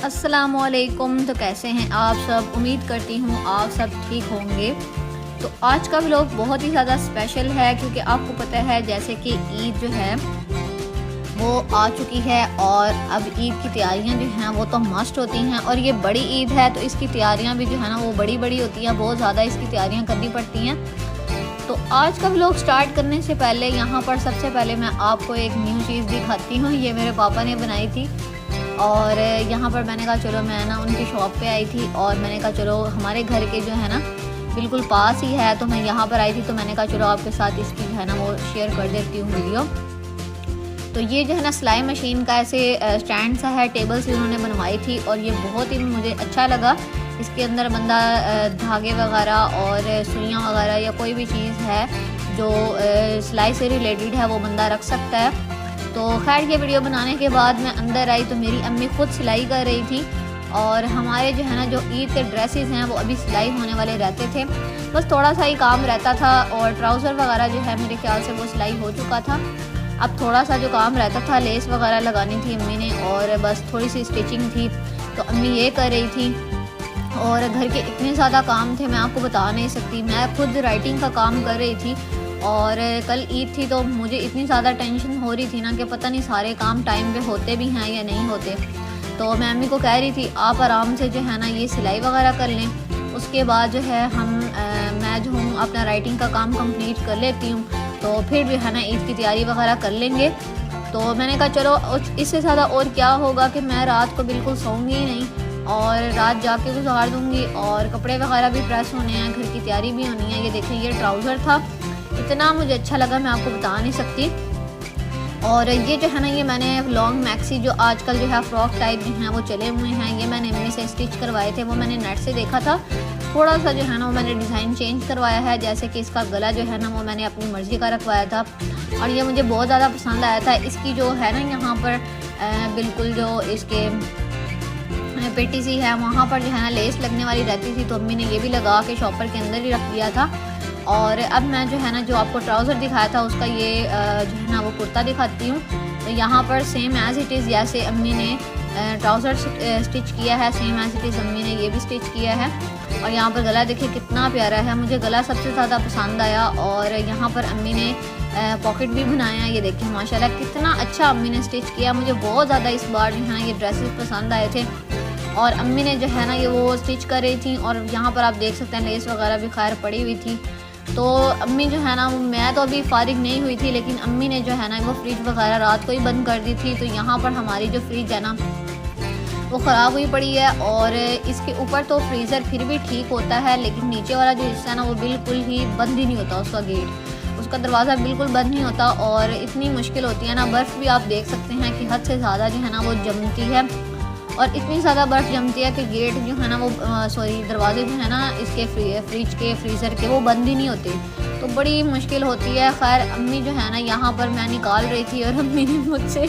अस्सलामुअलैकुम। तो कैसे हैं आप सब? उम्मीद करती हूँ आप सब ठीक होंगे। तो आज का व्लॉग बहुत ही ज़्यादा स्पेशल है क्योंकि आपको पता है जैसे कि ईद जो है वो आ चुकी है और अब ईद की तैयारियां जो हैं वो तो मस्ट होती हैं और ये बड़ी ईद है तो इसकी तैयारियां भी जो है ना वो बड़ी बड़ी होती हैं, बहुत ज़्यादा इसकी तैयारियां करनी पड़ती हैं। तो आज का व्लॉग स्टार्ट करने से पहले यहाँ पर सबसे पहले मैं आपको एक न्यू चीज़ दिखाती हूँ। ये मेरे पापा ने बनाई थी और यहाँ पर मैंने कहा चलो मैं ना उनकी शॉप पे आई थी और मैंने कहा चलो हमारे घर के जो है ना बिल्कुल पास ही है तो मैं यहाँ पर आई थी तो मैंने कहा चलो आपके साथ इसकी जो है ना वो शेयर कर देती हूँ वीडियो। तो ये जो है ना सिलाई मशीन का ऐसे स्टैंड सा है, टेबल से उन्होंने बनवाई थी और ये बहुत ही मुझे अच्छा लगा। इसके अंदर बंदा धागे वगैरह और सुइयाँ वगैरह या कोई भी चीज़ है जो सिलाई से रिलेटेड है वो बंदा रख सकता है। तो खैर ये वीडियो बनाने के बाद मैं अंदर आई तो मेरी अम्मी खुद सिलाई कर रही थी और हमारे जो है ना जो ईद के ड्रेसेस हैं वो अभी सिलाई होने वाले रहते थे, बस थोड़ा सा ही काम रहता था और ट्राउज़र वगैरह जो है मेरे ख्याल से वो सिलाई हो चुका था। अब थोड़ा सा जो काम रहता था लेस वगैरह लगानी थी अम्मी ने और बस थोड़ी सी स्टिचिंग थी तो अम्मी ये कर रही थी। और घर के इतने ज़्यादा काम थे मैं आपको बता नहीं सकती। मैं खुद राइटिंग का काम कर रही थी और कल ईद थी तो मुझे इतनी ज़्यादा टेंशन हो रही थी ना कि पता नहीं सारे काम टाइम पे होते भी हैं या नहीं होते। तो मैं अम्मी को कह रही थी आप आराम से जो है ना ये सिलाई वगैरह कर लें, उसके बाद जो है मैं जो हूँ अपना राइटिंग का काम कंप्लीट कर लेती हूँ तो फिर जो है ना ईद की तैयारी वगैरह कर लेंगे। तो मैंने कहा चलो इससे ज़्यादा और क्या होगा कि मैं रात को बिल्कुल सोऊंगी ही नहीं और रात जाके गुजार दूँगी और कपड़े वगैरह भी प्रेस होने हैं, घर की तैयारी भी होनी है। ये देखें ये ट्राउज़र था, इतना मुझे अच्छा लगा मैं आपको बता नहीं सकती। और ये जो है ना ये मैंने लॉन्ग मैक्सी जो आजकल जो है फ्रॉक टाइप जो हैं वो चले हुए हैं, ये मैंने अम्मी से स्टिच करवाए थे। वो मैंने नेट से देखा था, थोड़ा सा जो है ना वो मैंने डिज़ाइन चेंज करवाया है, जैसे कि इसका गला जो है ना वो मैंने अपनी मर्ज़ी का रखवाया था और ये मुझे बहुत ज़्यादा पसंद आया था। इसकी जो है ना यहाँ पर बिल्कुल जो इसके पेटी सी है वहाँ पर जो है ना लेस लगने वाली रहती थी तो अम्मी ने ये भी लगा के शॉपर के अंदर ही रख दिया था। और अब मैं जो है ना जो आपको ट्राउज़र दिखाया था उसका ये जो है ना वो कुर्ता दिखाती हूँ। तो यहाँ पर सेम एज़ इट इज़ जैसे अम्मी ने ट्राउज़र स्टिच किया है, सेम एज़ इट इज़ अम्मी ने ये भी स्टिच किया है। और यहाँ पर गला देखिए कितना प्यारा है, मुझे गला सबसे ज़्यादा पसंद आया। और यहाँ पर अम्मी ने पॉकेट भी बनाया, ये देखिए माशाल्लाह कितना अच्छा अम्मी ने स्टिच किया। मुझे बहुत ज़्यादा इस बार जो है ना ये ड्रेसेस पसंद आए थे और अम्मी ने जो है ना ये वो स्टिच कर रही थी। और यहाँ पर आप देख सकते हैं लेस वगैरह भी खैर पड़ी हुई थी। तो अम्मी जो है ना मैं तो अभी फारिग नहीं हुई थी लेकिन अम्मी ने जो है ना वो फ्रिज वगैरह रात को ही बंद कर दी थी। तो यहाँ पर हमारी जो फ्रिज है ना वो ख़राब हुई पड़ी है और इसके ऊपर तो फ्रीज़र फिर भी ठीक होता है लेकिन नीचे वाला जो हिस्सा है ना वो बिल्कुल ही बंद ही नहीं होता, उसका गेट उसका दरवाज़ा बिल्कुल बंद नहीं होता और इतनी मुश्किल होती है ना। बर्फ़ भी आप देख सकते हैं कि हद से ज़्यादा जो है ना वो जमती है और इतनी ज़्यादा बर्फ़ जमती है कि गेट जो है ना वो दरवाजे जो है ना इसके फ्रिज के फ्रीज़र के वो बंद ही नहीं होते, तो बड़ी मुश्किल होती है। खैर अम्मी जो है ना यहाँ पर मैं निकाल रही थी और अम्मी ने मुझसे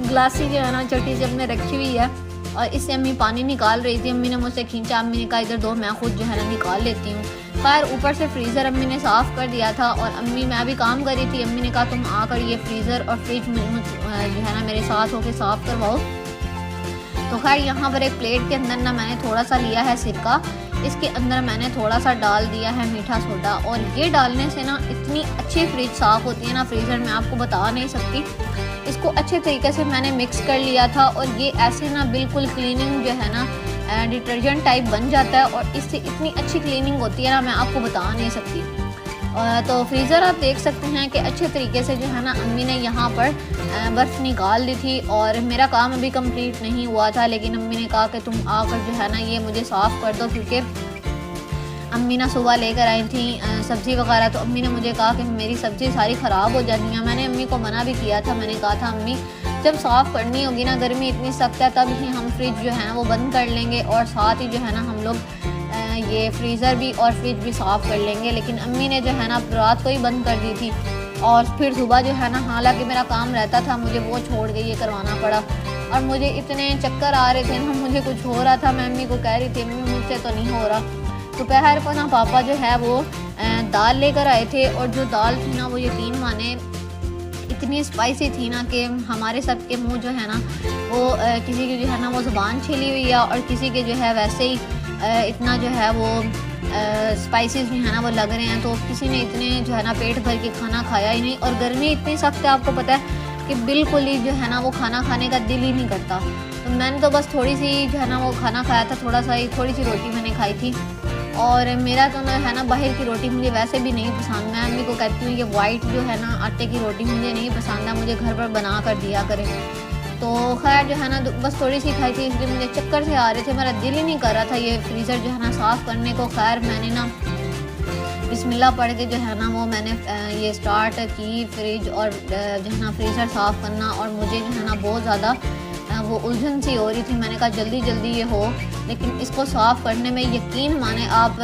ग्लासी जो है ना छोटी सी अपने रखी हुई है और इससे अम्मी पानी निकाल रही थी। अम्मी ने मुझसे खींचा, अम्मी ने कहा इधर दो मैं खुद जो है ना निकाल लेती हूँ। खैर ऊपर से फ्रीज़र अम्मी ने साफ़ कर दिया था और अम्मी मैं भी काम कर रही थी। अम्मी ने कहा तुम आकर ये फ्रीज़र और फ्रिज जो है ना मेरे साथ होकर साफ़ करवाओ। तो खैर यहाँ पर एक प्लेट के अंदर ना मैंने थोड़ा सा लिया है सिरका, इसके अंदर मैंने थोड़ा सा डाल दिया है मीठा सोडा और ये डालने से ना इतनी अच्छी फ्रिज साफ़ होती है ना फ्रीज़र मैं आपको बता नहीं सकती। इसको अच्छे तरीके से मैंने मिक्स कर लिया था और ये ऐसे ना बिल्कुल क्लीनिंग जो है ना डिटर्जेंट टाइप बन जाता है और इससे इतनी अच्छी क्लीनिंग होती है ना मैं आपको बता नहीं सकती। तो फ्रीज़र आप देख सकते हैं कि अच्छे तरीके से जो है ना अम्मी ने यहाँ पर बर्फ़ निकाल दी थी और मेरा काम अभी कंप्लीट नहीं हुआ था लेकिन अम्मी ने कहा कि तुम आकर जो है ना ये मुझे साफ़ कर दो क्योंकि अम्मी ना सुबह लेकर आई थी सब्ज़ी वगैरह। तो अम्मी ने मुझे कहा कि मेरी सब्ज़ी सारी ख़राब हो जाती है। मैंने अम्मी को मना भी किया था, मैंने कहा था अम्मी जब साफ़ करनी होगी ना गर्मी इतनी सख्त है तब ही हम फ्रिज जो है ना वो बंद कर लेंगे और साथ ही जो है ना हम लोग ये फ्रीज़र भी और फ्रिज भी साफ़ कर लेंगे। लेकिन अम्मी ने जो है ना रात को ही बंद कर दी थी और फिर सुबह जो है ना हालांकि मेरा काम रहता था मुझे वो छोड़ के ये करवाना पड़ा और मुझे इतने चक्कर आ रहे थे ना, मुझे कुछ हो रहा था। मैं अम्मी को कह रही थी अम्मी मुझसे तो नहीं हो रहा। दोपहर को ना पापा जो है वो दाल लेकर आए थे और जो दाल थी ना वो यकीन माने इतनी स्पाइसी थी ना कि हमारे सब के मुंह जो है ना वो किसी की जो है ना वो ज़ुबान छिली हुई है, और किसी के जो है वैसे ही इतना जो है वो स्पाइसेस जो है ना वो लग रहे हैं। तो किसी ने इतने जो है ना पेट भर के खाना खाया ही नहीं। और गर्मी इतनी सख्त है, आपको पता है कि बिल्कुल ही जो है ना वो खाना खाने का दिल ही नहीं करता। तो मैंने तो बस थोड़ी सी जो है ना वो खाना खाया था, थोड़ी सी रोटी मैंने खाई थी। और मेरा तो ना है ना बाहर की रोटी मुझे वैसे भी नहीं पसंद। मैं अम्मी को कहती हूँ कि वाइट जो है ना आटे की रोटी मुझे नहीं पसंद है, मुझे घर पर बना कर दिया करें। तो खैर जो है ना बस थोड़ी सी खाई थी, इसलिए मुझे चक्कर से आ रहे थे, मेरा दिल ही नहीं कर रहा था ये फ्रीज़र जो है ना साफ़ करने को। खैर मैंने ना बिस्मिल्लाह पढ़ के जो है ना वो मैंने ये स्टार्ट की फ्रिज और जो है ना फ्रीज़र साफ़ करना। और मुझे जो है ना बहुत ज़्यादा वो उलझन सी हो रही थी। मैंने कहा जल्दी जल्दी ये हो, लेकिन इसको साफ़ करने में यकीन माने आप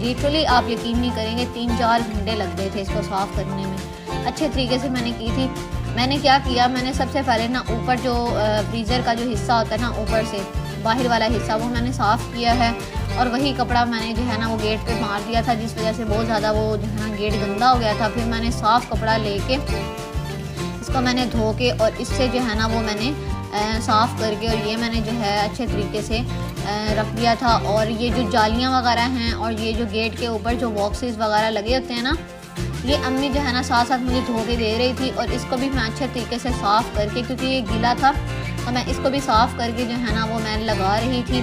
लिटरली आप यकीन नहीं करेंगे 3-4 घंटे लग गए थे इसको साफ़ करने में। अच्छे तरीके से मैंने की थी। मैंने क्या किया, मैंने सबसे पहले ना ऊपर जो फ्रीज़र का जो हिस्सा होता है ना ऊपर से बाहर वाला हिस्सा वो मैंने साफ़ किया है। और वही कपड़ा मैंने जो है ना वो गेट पे मार दिया था, जिस वजह से बहुत ज़्यादा वो जो है ना गेट गंदा हो गया था। फिर मैंने साफ़ कपड़ा लेके इसको मैंने धो के और इससे जो है ना वो मैंने साफ़ करके और ये मैंने जो है अच्छे तरीके से रख दिया था। और ये जो जालियाँ वगैरह हैं और ये जो गेट के ऊपर जो बॉक्सेस वगैरह लगे होते हैं ना, ये अम्मी जो है ना साथ साथ मुझे धो के दे रही थी। और इसको भी मैं अच्छे तरीके से साफ़ करके, क्योंकि ये गीला था तो मैं इसको भी साफ़ करके जो है ना वो मैं लगा रही थी।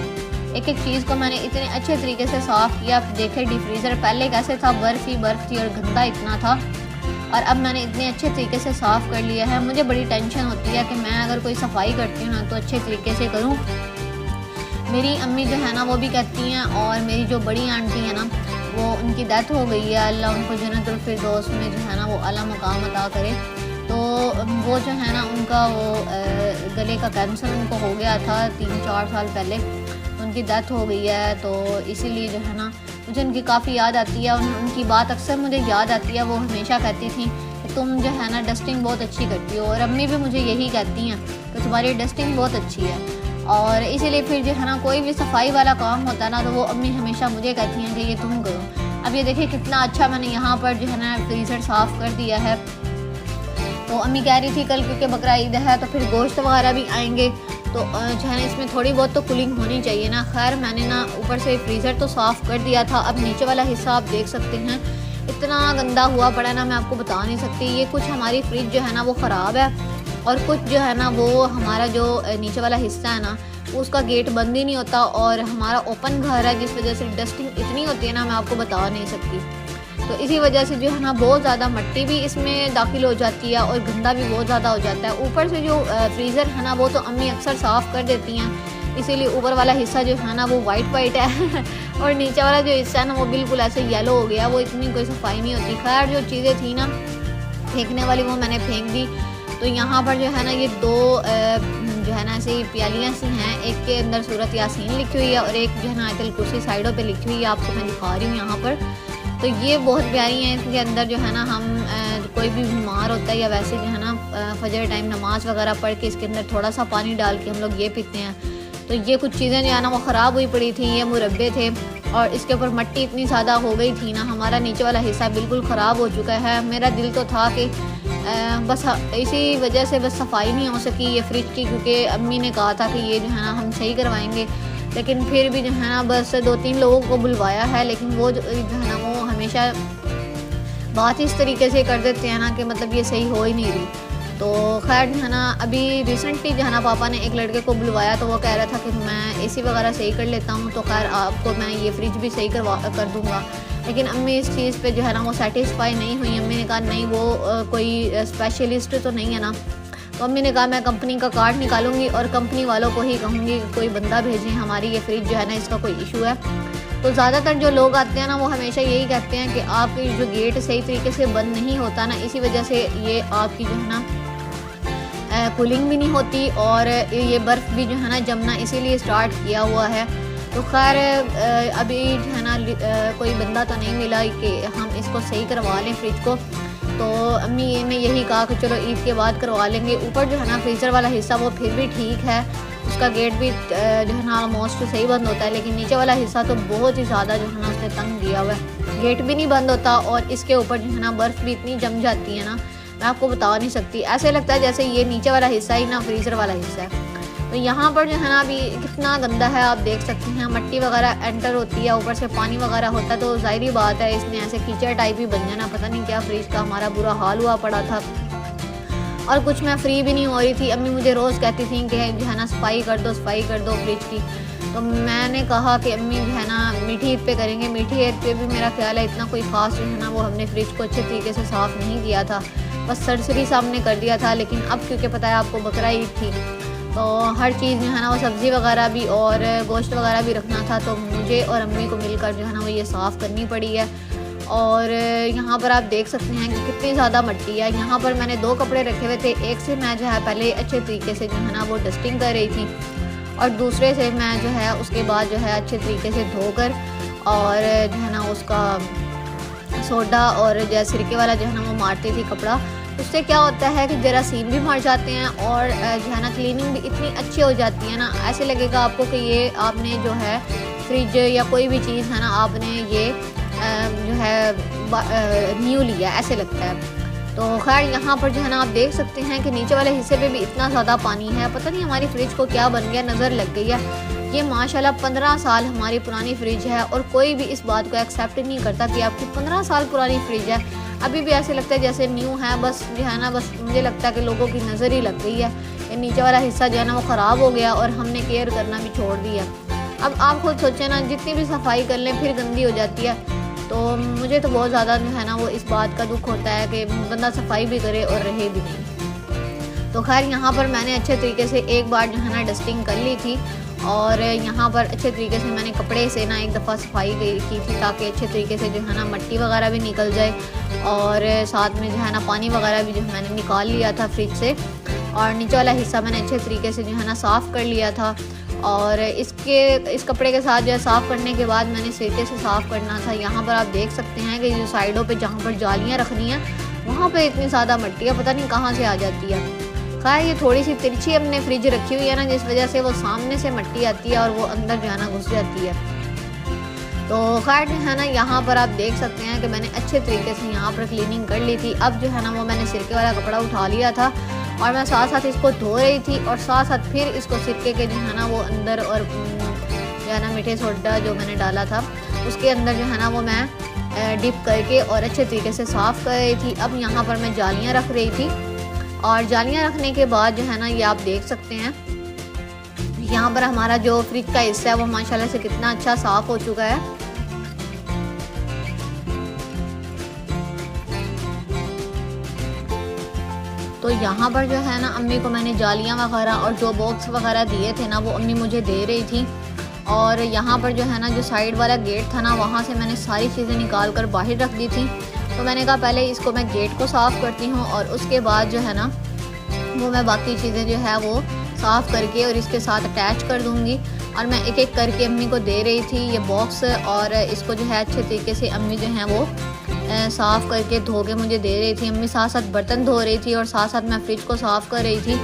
एक एक चीज़ को मैंने इतने अच्छे तरीके से साफ़ किया। देखे डीप फ्रीज़र पहले कैसे था, बर्फ़ ही बर्फ़ थी और गंदा इतना था, और अब मैंने इतने अच्छे तरीके से साफ़ कर लिया है। मुझे बड़ी टेंशन होती है कि मैं अगर कोई सफाई करती हूँ ना तो अच्छे तरीके से करूँ। मेरी अम्मी जो है ना वो भी कहती हैं, और मेरी जो बड़ी आंटी है ना वो उनकी डेथ हो गई है, अल्लाह उनको जन्नतुल फिरदौस में जो है ना वो आला मकाम अता करे। तो वो जो है ना उनका वो गले का कैंसर उनको हो गया था 3-4 साल पहले, उनकी डेथ हो गई है। तो इसीलिए जो है ना मुझे उनकी काफ़ी याद आती है। उनकी बात अक्सर मुझे याद आती है। वो हमेशा कहती थी कि तुम जो है ना डस्टिंग बहुत अच्छी करती हो, और अम्मी भी मुझे यही कहती हैं कि तुम्हारी डस्टिंग बहुत अच्छी है। और इसीलिए फिर जो है ना कोई भी सफाई वाला काम होता है ना तो वो अम्मी हमेशा मुझे कहती हैं कि ये तुम करो। अब ये देखिए कितना अच्छा मैंने यहाँ पर जो है ना फ्रीज़र साफ़ कर दिया है। तो अम्मी कह रही थी कल क्योंकि बकरा ईद है तो फिर गोश्त वगैरह भी आएंगे, तो जो है ना इसमें थोड़ी बहुत तो कूलिंग होनी चाहिए ना। खैर मैंने ना ऊपर से फ्रीज़र तो साफ़ कर दिया था। अब नीचे वाला हिस्सा आप देख सकते हैं इतना गंदा हुआ पड़ा ना, मैं आपको बता नहीं सकती। ये कुछ हमारी फ्रिज जो है ना वो ख़राब है, और कुछ जो है ना वो हमारा जो नीचे वाला हिस्सा है ना उसका गेट बंद ही नहीं होता, और हमारा ओपन घर है जिस वजह से डस्टिंग इतनी होती है ना मैं आपको बता नहीं सकती। तो इसी वजह से जो है ना बहुत ज़्यादा मिट्टी भी इसमें दाखिल हो जाती है और गंदा भी बहुत ज़्यादा हो जाता है। ऊपर से जो फ्रीज़र है ना वो तो अम्मी अक्सर साफ़ कर देती हैं, इसीलिए ऊपर वाला हिस्सा जो है ना वो वाइट है और नीचे वाला जो हिस्सा है ना वो बिल्कुल ऐसे येलो हो गया, वो इतनी कोई सफाई नहीं होती। खैर जो चीज़ें थी ना फेंकने वाली वो मैंने फेंक दी। तो यहाँ पर जो है ना ये 2 जो है ना ऐसी प्यालियाँ सी हैं, एक के अंदर सूरत यासीन लिखी हुई है और एक जो है ना आयतुल कुर्सी साइडों पे लिखी हुई है, आपको मैं दिखा रही हूँ यहाँ पर। तो ये बहुत प्यारी हैं, इसके अंदर जो है ना हम कोई भी बीमार होता है या वैसे जो है ना फजर टाइम नमाज वगैरह पढ़ के इसके अंदर थोड़ा सा पानी डाल के हम लोग ये पीते हैं। तो ये कुछ चीज़ें जो है ना वो ख़राब हुई पड़ी थी, ये मुरब्बे थे और इसके ऊपर मिट्टी इतनी ज़्यादा हो गई थी ना, हमारा नीचे वाला हिस्सा बिल्कुल ख़राब हो चुका है। मेरा दिल तो था कि बस इसी वजह से बस सफाई नहीं हो सकी ये फ्रिज की, क्योंकि अम्मी ने कहा था कि ये जो है ना हम सही करवाएंगे, लेकिन फिर भी जो है ना बस 2-3 लोगों को बुलवाया है, लेकिन वो जो है ना वो हमेशा बात इस तरीके से कर देते हैं ना कि मतलब ये सही हो ही नहीं रही। तो खैर जो है ना अभी रिसेंटली जो है ना पापा ने एक लड़के को बुलवाया, तो वो कह रहा था कि मैं एसी वगैरह सही कर लेता हूँ, तो खैर आपको मैं ये फ्रिज भी सही कर दूँगा। लेकिन अम्मी इस चीज़ पे जो है ना वो सेटिस्फाई नहीं हुई। अम्मी ने कहा नहीं वो कोई स्पेशलिस्ट तो नहीं है ना, तो अम्मी ने कहा मैं कंपनी का कार्ड निकालूंगी और कंपनी वालों को ही कहूँगी कि कोई बंदा भेजें, हमारी ये फ्रिज जो है ना इसका कोई इशू है। तो ज़्यादातर जो लोग आते हैं ना वो हमेशा यही कहते हैं कि आपकी जो गेट सही तरीके से बंद नहीं होता ना, इसी वजह से ये आपकी जो है ना कूलिंग भी नहीं होती और ये बर्फ़ भी जो है ना जमना इसीलिए स्टार्ट किया हुआ है। तो खैर अभी जो है ना कोई बंदा तो नहीं मिला कि हम इसको सही करवा लें फ्रिज को, तो अम्मी ने यही कहा कि चलो ईद के बाद करवा लेंगे। ऊपर जो है ना फ्रीज़र वाला हिस्सा वो फिर भी ठीक है, उसका गेट भी जो है ना ऑलमोस्ट सही बंद होता है, लेकिन नीचे वाला हिस्सा तो बहुत ही ज़्यादा जो है ना उसने तंग दिया हुआ है, गेट भी नहीं बंद होता और इसके ऊपर जो है ना बर्फ़ भी इतनी जम जाती है ना, मैं आपको बता नहीं सकती। ऐसे लगता है जैसे ये नीचे वाला हिस्सा ही ना फ्रीज़र वाला हिस्सा है। तो यहाँ पर जो है ना अभी कितना गंदा है, आप देख सकते हैं। मट्टी वगैरह एंटर होती है, ऊपर से पानी वगैरह होता है, तो ज़ाहिर बात है इसमें ऐसे कीचड़ टाइप ही बन जाना। पता नहीं क्या फ्रिज का हमारा बुरा हाल हुआ पड़ा था। और कुछ मैं फ्री भी नहीं हो रही थी। अम्मी मुझे रोज़ कहती थी कि जो है ना सफाई कर दो फ्रिज की। तो मैंने कहा कि अम्मी जो है ना मीठी ईद पे करेंगे। मीठी ईद पे भी मेरा ख्याल है इतना कोई ख़ास जो है ना वो हमने फ्रिज को अच्छे तरीके से साफ़ नहीं किया था, बस सरसरी सामने कर दिया था। लेकिन अब क्योंकि पता है आपको बकरा ईद थी, तो हर चीज़ जो है ना वो सब्ज़ी वगैरह भी और गोश्त वगैरह भी रखना था, तो मुझे और अम्मी को मिलकर जो है ना वो ये साफ़ करनी पड़ी है। और यहाँ पर आप देख सकते हैं कि कितनी ज़्यादा मिट्टी है। यहाँ पर मैंने 2 कपड़े रखे हुए थे, एक से मैं जो है पहले अच्छे तरीके से जो है ना वो डस्टिंग कर रही थी, और दूसरे से मैं जो है उसके बाद जो है अच्छे तरीके से धोकर और जो है ना उसका सोडा और जो सिरके वाला जो है ना वो मारती थी कपड़ा। उससे क्या होता है कि जरासीम भी मर जाते हैं और जो है ना क्लीनिंग भी इतनी अच्छी हो जाती है ना, ऐसे लगेगा आपको कि ये आपने जो है फ्रिज या कोई भी चीज़ है ना आपने ये जो है न्यू लिया, ऐसे लगता है। तो खैर यहाँ पर जो है ना आप देख सकते हैं कि नीचे वाले हिस्से पे भी इतना ज़्यादा पानी है। पता नहीं हमारी फ्रिज को क्या बन गया, नज़र लग गई है। ये माशाल्लाह 15 साल हमारी पुरानी फ्रिज है और कोई भी इस बात को एक्सेप्ट नहीं करता कि आपकी 15 साल पुरानी फ्रिज है। अभी भी ऐसे लगता है जैसे न्यू है, बस जो है ना बस मुझे लगता है कि लोगों की नज़र ही लग गई है। ये नीचे वाला हिस्सा जो है ना वो ख़राब हो गया और हमने केयर करना भी छोड़ दिया। अब आप खुद सोचें ना, जितनी भी सफाई कर लें फिर गंदी हो जाती है। तो मुझे तो बहुत ज़्यादा जो है ना वो इस बात का दुख होता है कि बंदा सफाई भी करे और रहे भी नहीं। तो खैर यहाँ पर मैंने अच्छे तरीके से एक बार जो है ना डस्टिंग कर ली थी, और यहाँ पर अच्छे तरीके से मैंने कपड़े से ना एक दफ़ा सफाई की थी, ताकि अच्छे तरीके से जो है ना मट्टी वगैरह भी निकल जाए, और साथ में जो है ना पानी वगैरह भी जो मैंने निकाल लिया था फ्रिज से, और नीचे वाला हिस्सा मैंने अच्छे तरीके से जो है ना साफ़ कर लिया था। और इस कपड़े के साथ जो है साफ़ करने के बाद मैंने सिरके से साफ़ करना था। यहाँ पर आप देख सकते हैं कि जो साइडों पे जहाँ पर जालियाँ रखनी है वहाँ पे इतनी ज़्यादा मिट्टी है, पता नहीं कहाँ से आ जाती है। खैर ये थोड़ी सी तिरछी हमने फ्रिज रखी हुई है ना, जिस वजह से वो सामने से मिट्टी आती है और वो अंदर जो है ना घुस जाती है। तो खैर है ना यहाँ पर आप देख सकते हैं कि मैंने अच्छे तरीके से यहाँ पर क्लीनिंग कर ली थी। अब जो है ना वो मैंने सिरके वाला कपड़ा उठा लिया था और मैं साथ साथ इसको धो रही थी, और साथ साथ फिर इसको सिरके के जो है ना वो अंदर और जो है ना मीठे सोडा जो मैंने डाला था उसके अंदर जो है ना वो मैं डिप करके और अच्छे तरीके से साफ़ कर रही थी। अब यहाँ पर मैं जालियाँ रख रही थी, और जालियाँ रखने के बाद जो है ना ये आप देख सकते हैं यहाँ पर हमारा जो फ्रिज का हिस्सा है वो माशाल्लाह से कितना अच्छा साफ़ हो चुका है। तो यहाँ पर जो है ना अम्मी को मैंने जालियाँ वगैरह और जो बॉक्स वगैरह दिए थे ना वो अम्मी मुझे दे रही थी। और यहाँ पर जो है ना जो साइड वाला गेट था ना वहाँ से मैंने सारी चीज़ें निकाल कर बाहर रख दी थी। तो मैंने कहा पहले इसको मैं गेट को साफ़ करती हूँ और उसके बाद जो है ना वो मैं बाकी चीज़ें जो है वो साफ़ करके और इसके साथ अटैच कर दूँगी। और मैं एक एक करके अम्मी को दे रही थी ये बॉक्स, और इसको जो है अच्छे तरीके से अम्मी जो है वो साफ़ करके धो के मुझे दे रही थी। अम्मी साथ साथ बर्तन धो रही थी और साथ साथ मैं फ्रिज को साफ़ कर रही थी।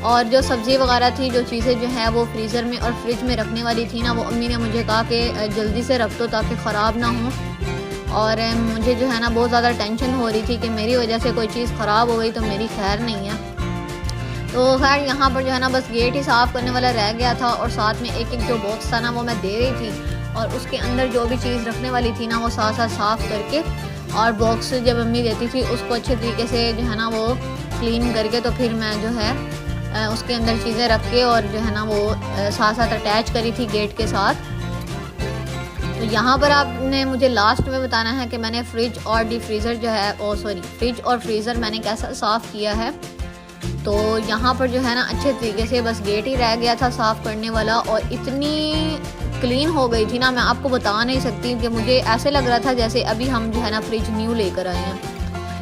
और जो सब्ज़ी वगैरह थी, जो चीज़ें जो है वो फ्रीज़र में और फ्रिज में रखने वाली थी ना, वो अम्मी ने मुझे कहा कि जल्दी से रख दो ताकि ख़राब ना हो। और मुझे जो है ना बहुत ज़्यादा टेंशन हो रही थी कि मेरी वजह से कोई चीज़ ख़राब हो गई तो मेरी खैर नहीं है। तो खैर यहाँ पर जो है ना बस गेट ही साफ़ करने वाला रह गया था, और साथ में एक एक जो बॉक्स था ना वो मैं दे रही थी, और उसके अंदर जो भी चीज़ रखने वाली थी ना वो साथ साथ साफ़ करके, और बॉक्स जब अम्मी देती थी उसको अच्छे तरीके से जो है ना वो क्लीन करके, तो फिर मैं जो है उसके अंदर चीज़ें रख के और जो है ना वो साथ साथ अटैच करी थी गेट के साथ। तो यहाँ पर आपने मुझे लास्ट में बताना है कि मैंने फ्रिज और फ्रीज़र जो है फ्रिज और फ्रीज़र मैंने कैसा साफ़ किया है। तो यहाँ पर जो है ना अच्छे तरीके से बस गेट ही रह गया था साफ़ करने वाला, और इतनी क्लीन हो गई थी ना मैं आपको बता नहीं सकती कि मुझे ऐसे लग रहा था जैसे अभी हम जो है ना फ्रिज न्यू लेकर आए हैं।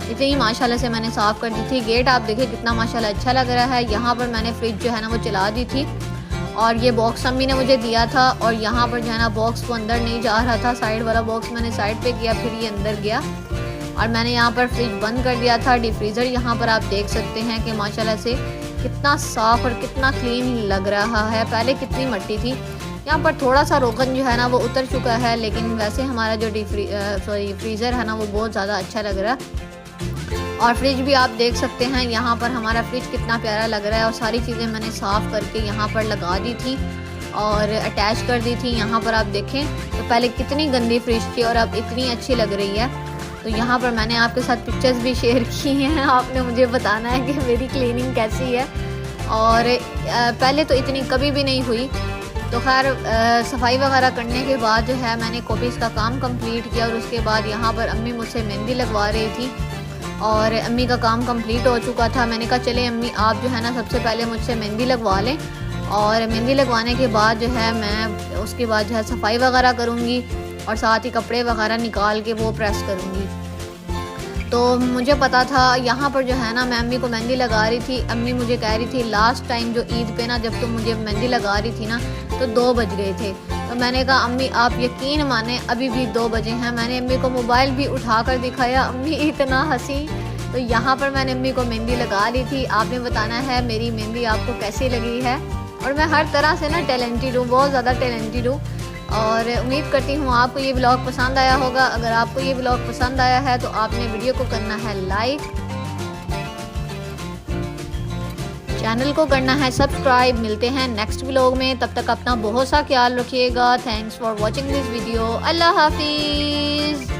इतनी माशाल्लाह से मैंने साफ़ कर दी थी। गेट आप देखिए कितना माशाल्लाह अच्छा लग रहा है। यहाँ पर मैंने फ्रिज जो है ना वो चला दी थी, और ये बॉक्स अम्मी ने मुझे दिया था, और यहाँ पर जो है ना बॉक्स वो अंदर नहीं जा रहा था। साइड वाला बॉक्स मैंने साइड पे किया, फिर ये अंदर गया, और मैंने यहाँ पर फ्रिज बंद कर दिया था। फ्रीज़र यहाँ पर आप देख सकते हैं कि माशाल्लाह से कितना साफ़ और कितना क्लीन लग रहा है। पहले कितनी मिट्टी थी। यहाँ पर थोड़ा सा रोगन जो है ना वो उतर चुका है, लेकिन वैसे हमारा जो फ्रीज़र है ना वो बहुत ज़्यादा अच्छा लग रहा है। और फ्रिज भी आप देख सकते हैं, यहाँ पर हमारा फ्रिज कितना प्यारा लग रहा है। और सारी चीज़ें मैंने साफ़ करके यहाँ पर लगा दी थी और अटैच कर दी थी। यहाँ पर आप देखें तो पहले कितनी गंदी फ्रिज थी और अब इतनी अच्छी लग रही है। तो यहाँ पर मैंने आपके साथ पिक्चर्स भी शेयर की हैं, आपने मुझे बताना है कि मेरी क्लीनिंग कैसी है। और पहले तो इतनी कभी भी नहीं हुई। तो खैर सफाई वगैरह करने के बाद जो है मैंने कॉपीज़ का काम कंप्लीट किया। और उसके बाद यहाँ पर अम्मी मुझसे मेहंदी लगवा रही थी और अम्मी का काम कंप्लीट हो चुका था। मैंने कहा चले अम्मी आप जो है ना सबसे पहले मुझसे मेहंदी लगवा लें, और मेहंदी लगवाने के बाद जो है मैं उसके बाद जो है सफाई वगैरह करूँगी और साथ ही कपड़े वगैरह निकाल के वो प्रेस करूँगी। तो मुझे पता था यहाँ पर जो है ना मैं अम्मी को मेहंदी लगा रही थी। अम्मी मुझे कह रही थी लास्ट टाइम जो ईद पे ना जब तुम मुझे मेहंदी लगा रही थी ना तो 2 बज गए थे। तो मैंने कहा अम्मी आप यकीन माने अभी भी 2 बजे हैं। मैंने अम्मी को मोबाइल भी उठा कर दिखाया, अम्मी इतना हंसी। तो यहाँ पर मैंने अम्मी को मेहंदी लगा ली थी। आपने बताना है मेरी मेहंदी आपको कैसी लगी है। और मैं हर तरह से ना टैलेंटेड हूँ, बहुत ज़्यादा टैलेंटेड हूँ। और उम्मीद करती हूँ आपको ये व्लॉग पसंद आया होगा। अगर आपको ये व्लॉग पसंद आया है तो आपने वीडियो को करना है लाइक, चैनल को करना है सब्सक्राइब। मिलते हैं नेक्स्ट व्लॉग में, तब तक अपना बहुत सा ख्याल रखिएगा। Thanks for watching this video. अल्लाह हाफिज़।